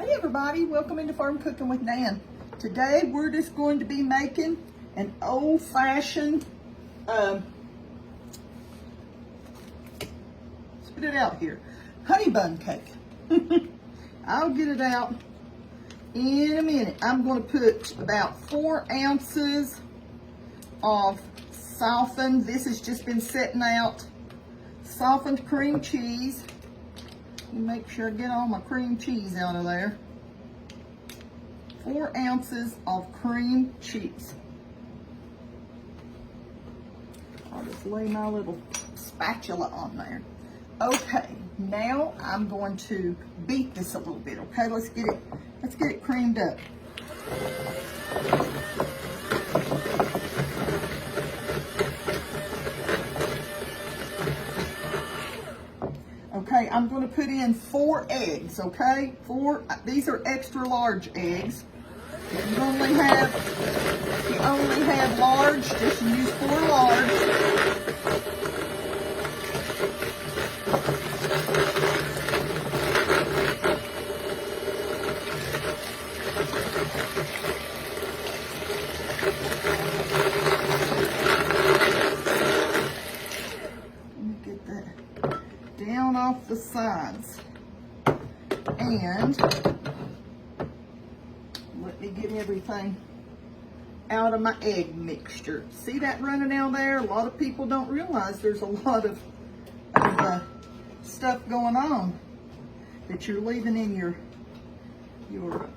Hey everybody, welcome into Farm Cooking with Nan. Today we're just going to be making an old-fashioned, spit it out here, honey bun cake. I'll get it out in a minute. I'm going to put about 4 ounces of softened, this has just been setting out, softened cream cheese. Make sure I get all my cream cheese out of there. 4 ounces of cream cheese. I'll just lay my little spatula on there. Okay, now I'm going to beat this a little bit. Okay, let's get it creamed up. Okay, I'm going to put in 4 eggs, okay? 4, these are extra large eggs. If you only have large, just use 4 large. Down off the sides, and let me get everything out of my egg mixture. See that running out there? A lot of people don't realize there's a lot of stuff going on that you're leaving in your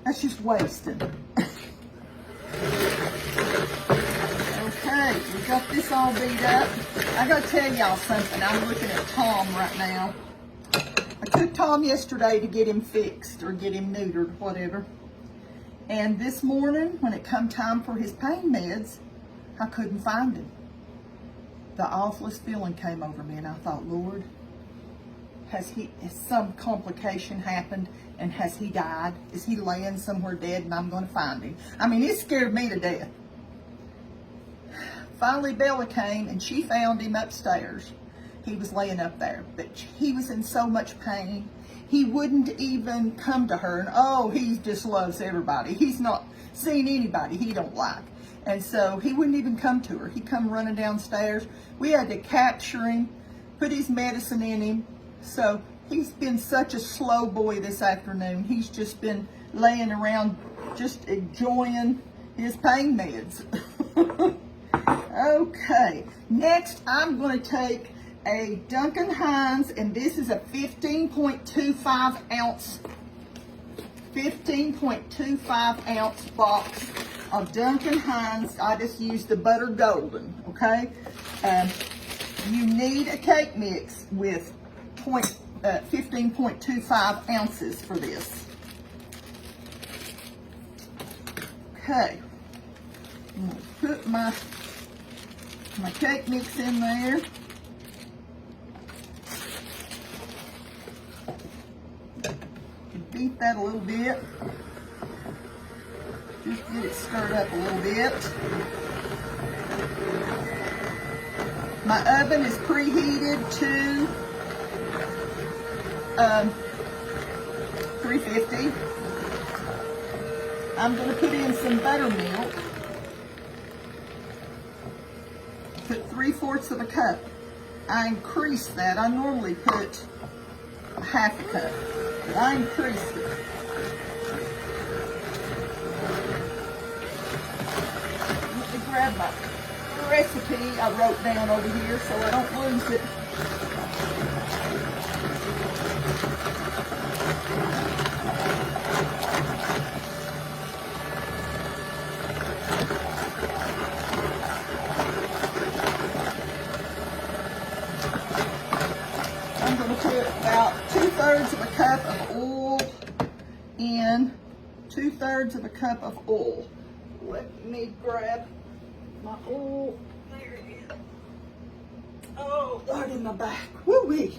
that's just wasting. Okay, we got this all beat up. I gotta tell y'all something. I'm looking at Tom right now. I took Tom yesterday to get him fixed or get him neutered, whatever. And this morning, when it come time for his pain meds, I couldn't find him. The awfulest feeling came over me, and I thought, Lord, has some complication happened, and has he died? Is he laying somewhere dead, and I'm going to find him? I mean, it scared me to death. Finally, Bella came and she found him upstairs. He was laying up there, but he was in so much pain. He wouldn't even come to her, and oh, he just loves everybody. He's not seen anybody he don't like. And so he wouldn't even come to her. He come running downstairs. We had to capture him, put his medicine in him. So he's been such a slow boy this afternoon. He's just been laying around, just enjoying his pain meds. Okay, next I'm going to take a Duncan Hines, and this is a 15.25 ounce box of Duncan Hines. I just used the Butter Golden, okay? You need a cake mix with 15.25 ounces for this. Okay, I'm going to put my cake mix in there. Beat that a little bit. Just get it stirred up a little bit. My oven is preheated to 350. I'm going to put in some buttermilk. Put 3/4 of a cup. I increased that. I normally put a 1/2 cup, but I increased it. Let me grab my recipe I wrote down over here so I don't lose it. Put about 2/3 of a cup of oil in. 2/3 of a cup of oil. Let me grab my oil. There it is. Oh, Lord, in my back. Woo-wee.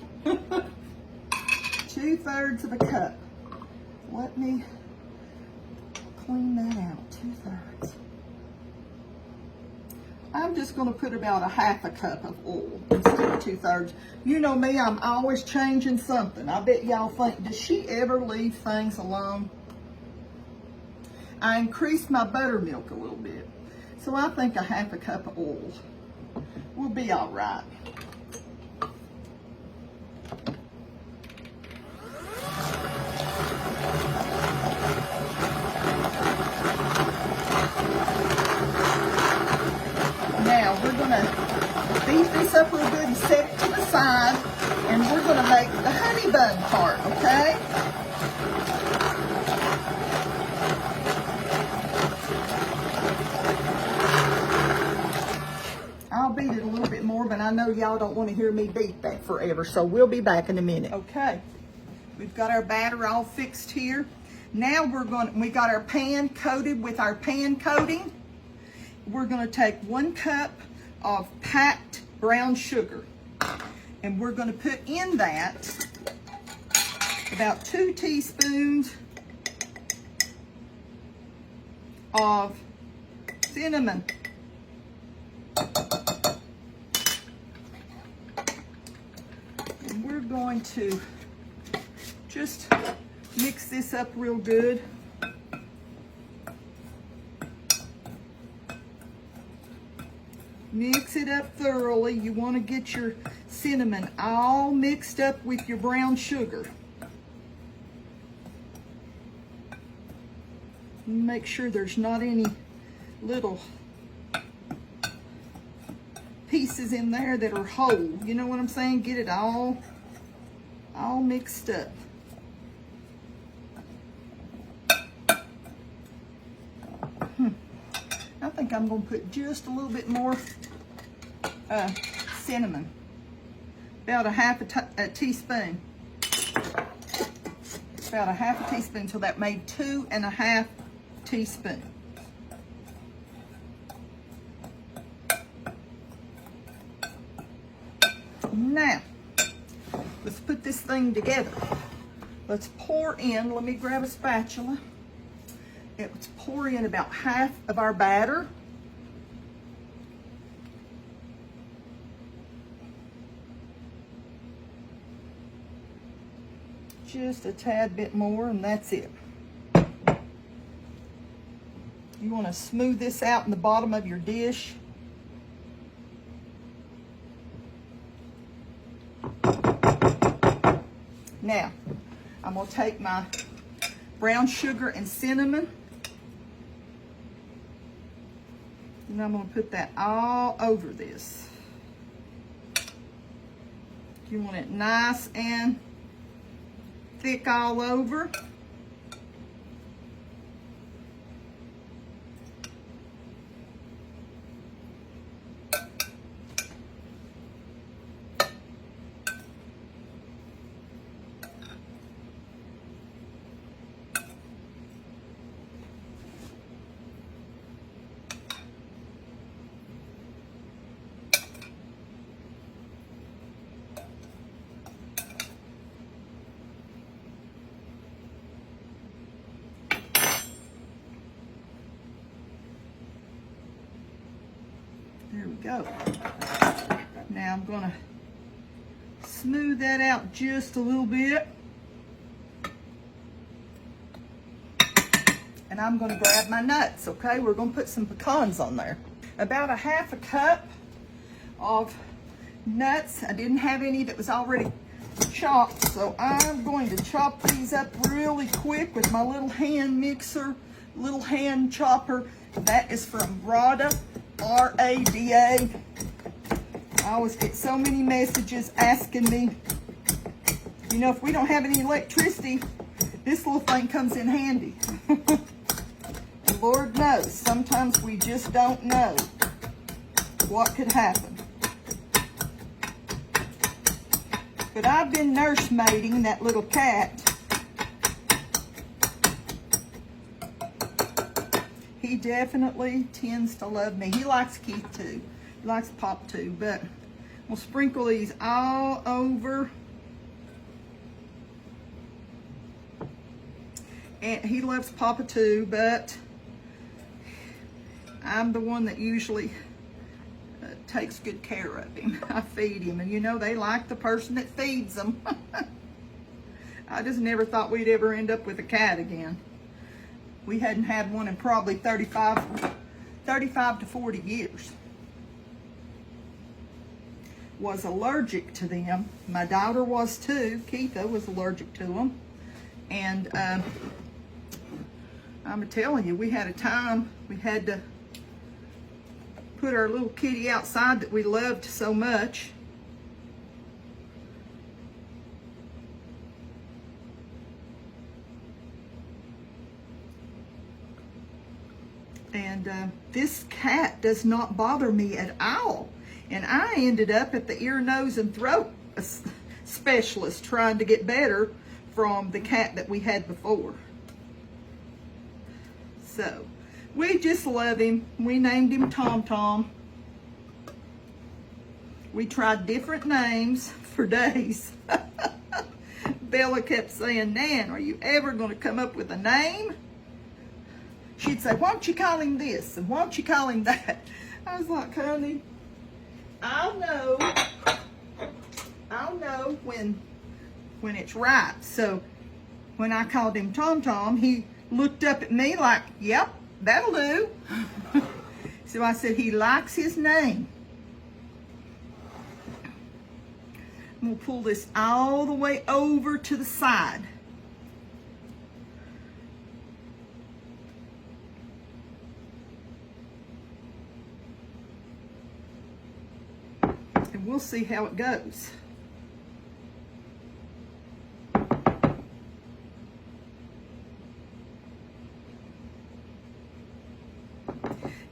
2/3 of a cup. Let me clean that out. 2/3. I'm just going to put about a half a cup of oil instead of 2/3. You know me, I'm always changing something. I bet y'all think, does she ever leave things alone? I increased my buttermilk a little bit. So I think a half a cup of oil will be all right. Now we're gonna beat this up real good and set it to the side, and we're gonna make the honey bun part, okay? I'll beat it a little bit more, but I know y'all don't want to hear me beat that forever, so we'll be back in a minute. Okay, we've got our batter all fixed here. Now we got our pan coated with our pan coating. We're going to take 1 cup of packed brown sugar, and we're going to put in that about 2 teaspoons of cinnamon. And we're going to just mix this up real good. Mix it up thoroughly. You want to get your cinnamon all mixed up with your brown sugar. Make sure there's not any little pieces in there that are whole. You know what I'm saying? Get it all mixed up. I think I'm going to put just a little bit more cinnamon. About a half a teaspoon. About a half a teaspoon, so that made 2½ teaspoons. Now, let's put this thing together. Let's pour in, let me grab a spatula. Let's pour in about half of our batter. Just a tad bit more, and that's it. You want to smooth this out in the bottom of your dish. Now, I'm going to take my brown sugar and cinnamon, and I'm going to put that all over this. You want it nice and thick all over. There we go. Now I'm going to smooth that out just a little bit. And I'm going to grab my nuts, okay? We're going to put some pecans on there. About a half a cup of nuts. I didn't have any that was already chopped, so I'm going to chop these up really quick with my little hand mixer, little hand chopper. That is from Rada. R-A-D-A. I always get so many messages asking me, you know, if we don't have any electricity, this little thing comes in handy. And Lord knows, sometimes we just don't know what could happen. But I've been nursemaiding that little cat. He definitely tends to love me. He likes Keith too. He likes Pop too, but we'll sprinkle these all over. And he loves Papa too, but I'm the one that usually takes good care of him. I feed him, and you know, they like the person that feeds them. I just never thought we'd ever end up with a cat again. We hadn't had one in probably 35 to 40 years. Was allergic to them. My daughter was too. Keitha was allergic to them. And I'm telling you, we had a time we had to put our little kitty outside that we loved so much. And this cat does not bother me at all. And I ended up at the ear, nose, and throat specialist trying to get better from the cat that we had before. So, we just love him. We named him Tom Tom. We tried different names for days. Bella kept saying, Nan, are you ever going to come up with a name? She'd say, why don't you call him this? And why don't you call him that? I was like, honey, I'll know when it's right. So when I called him Tom Tom, he looked up at me like, yep, that'll do. So I said, he likes his name. I'm gonna pull this all the way over to the side. And we'll see how it goes.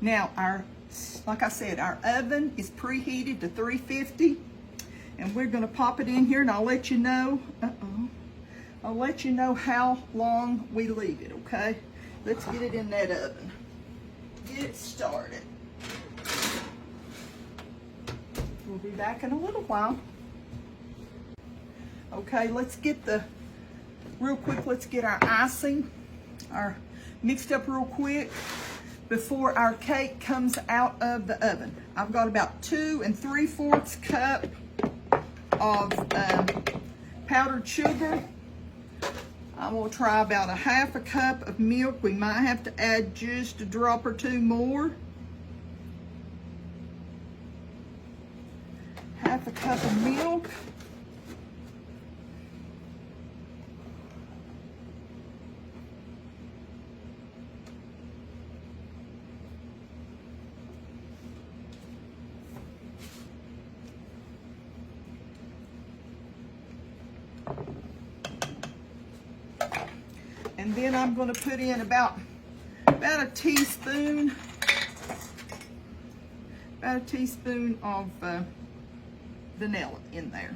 Now, like I said, our oven is preheated to 350, and we're going to pop it in here, and I'll let you know. I'll let you know how long we leave it. Okay, let's get it in that oven. Get it started. We'll be back in a little while. Okay, let's get real quick. Let's get our icing, mixed up real quick before our cake comes out of the oven. I've got about 2 3/4 cup of powdered sugar. I'm gonna try about 1/2 cup of milk. We might have to add just a drop or 2 more. 1/2 cup of milk. And then I'm going to put in about a teaspoon of vanilla in there.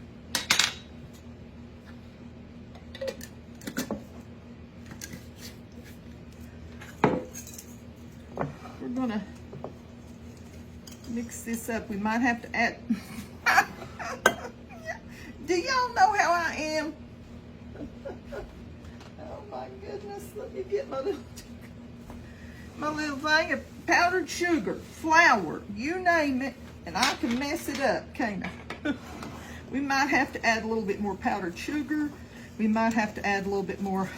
We're going to mix this up. We might have to add. Do y'all know how I am? My goodness, let me get my little thing of powdered sugar, flour, you name it, and I can mess it up, can't I? We might have to add a little bit more powdered sugar. We might have to add a little bit more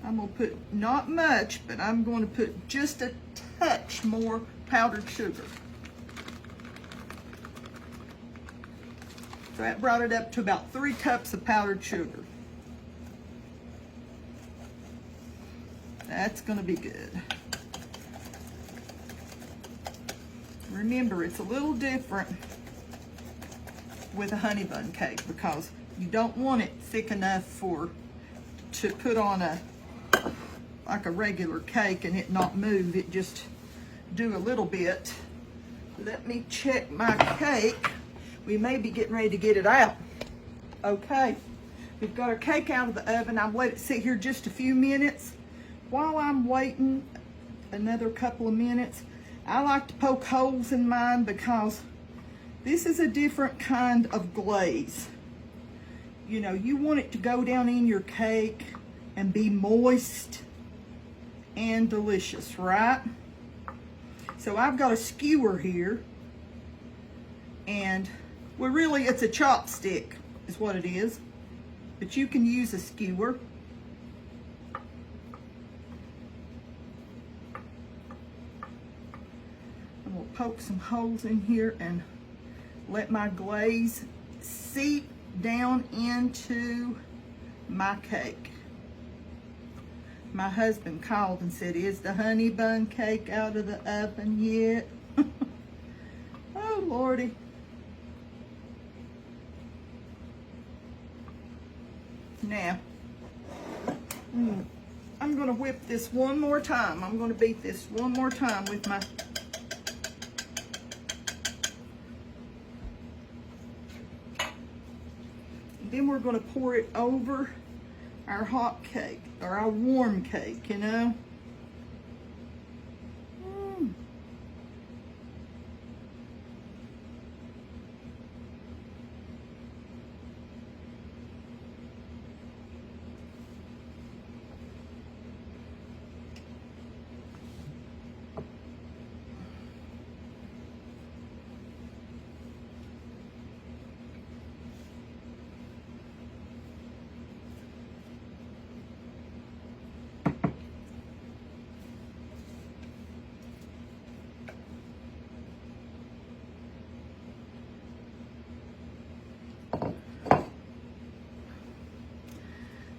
I'm going to put not much, but I'm going to put just a touch more powdered sugar. So that brought it up to about 3 cups of powdered sugar. That's going to be good. Remember, it's a little different with a honey bun cake because you don't want it thick enough to put on like a regular cake and it not move. It just do a little bit. Let me check my cake. We may be getting ready to get it out. Okay, we've got our cake out of the oven. I've let it sit here just a few minutes. While I'm waiting another couple of minutes, I like to poke holes in mine because this is a different kind of glaze. You know, you want it to go down in your cake and be moist and delicious, right? So I've got a skewer here, and well, really it's a chopstick is what it is, but you can use a skewer. And we'll poke some holes in here and let my glaze seep down into my cake. My husband called and said, "Is the honey bun cake out of the oven yet?" Oh, Lordy. Now, I'm going to whip this one more time. I'm going to beat this one more time with my... Then we're going to pour it over our hot cake, or our warm cake, you know.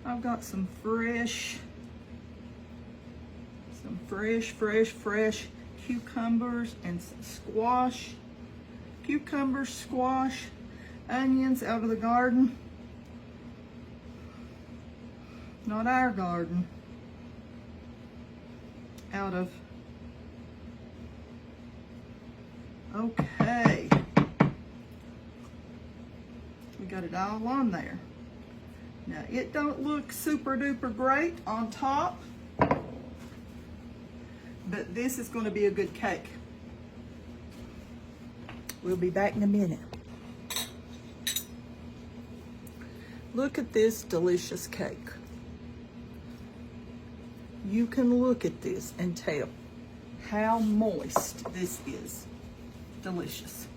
I've got some fresh cucumbers and some squash. Cucumbers, squash, onions out of the garden. Not our garden. Out of... Okay. We got it all on there. Now, it don't look super duper great on top, but this is going to be a good cake. We'll be back in a minute. Look at this delicious cake. You can look at this and tell how moist this is. Delicious.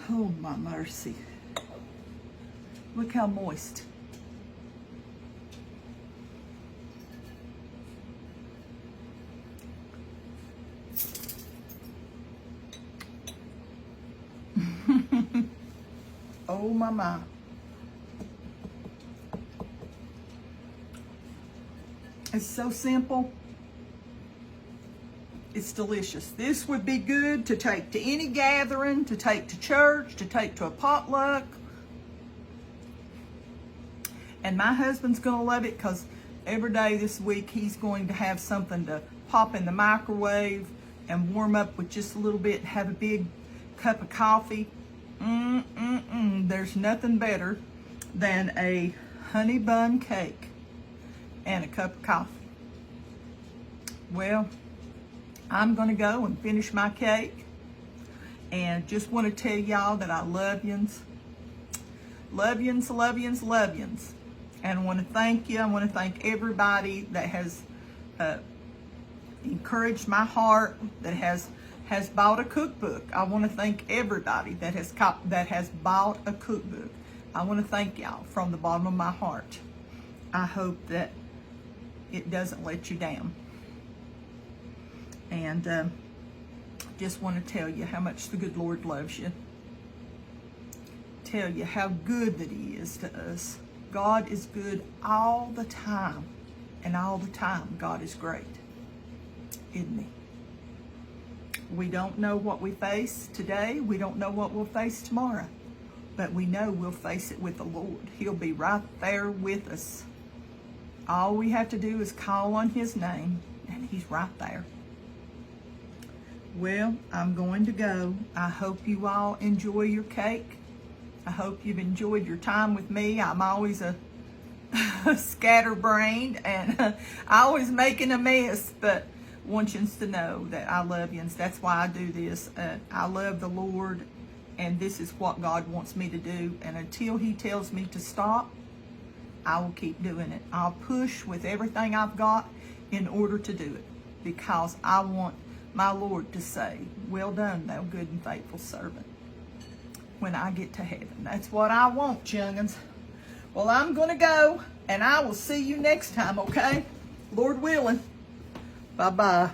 Oh, my mercy. Look how moist. Oh my. It's so simple. It's delicious. This would be good to take to any gathering, to take to church, to take to a potluck. And my husband's gonna love it because every day this week he's going to have something to pop in the microwave and warm up with just a little bit, have a big cup of coffee. There's nothing better than a honey bun cake and a cup of coffee. Well, I'm gonna go and finish my cake, and just want to tell y'all that I love yins. Love yins, love yins, love yins. And I want to thank you. I want to thank everybody that has encouraged my heart, that has bought a cookbook. I want to thank everybody that has bought a cookbook. I want to thank y'all from the bottom of my heart. I hope that it doesn't let you down. And just want to tell you how much the good Lord loves you. Tell you how good that He is to us. God is good all the time, and all the time God is great, isn't He? We don't know what we face today. We don't know what we'll face tomorrow, but we know we'll face it with the Lord. He'll be right there with us. All we have to do is call on His name, and He's right there. Well, I'm going to go. I hope you all enjoy your cake. I hope you've enjoyed your time with me. I'm always a scatterbrained, and I always making a mess, but want you to know that I love you, and that's why I do this. I love the Lord, and this is what God wants me to do. And until He tells me to stop, I will keep doing it. I'll push with everything I've got in order to do it, because I want my Lord to say, well done, thou good and faithful servant, when I get to heaven. That's what I want, young'uns. Well, I'm going to go, and I will see you next time, okay? Lord willing. Bye-bye.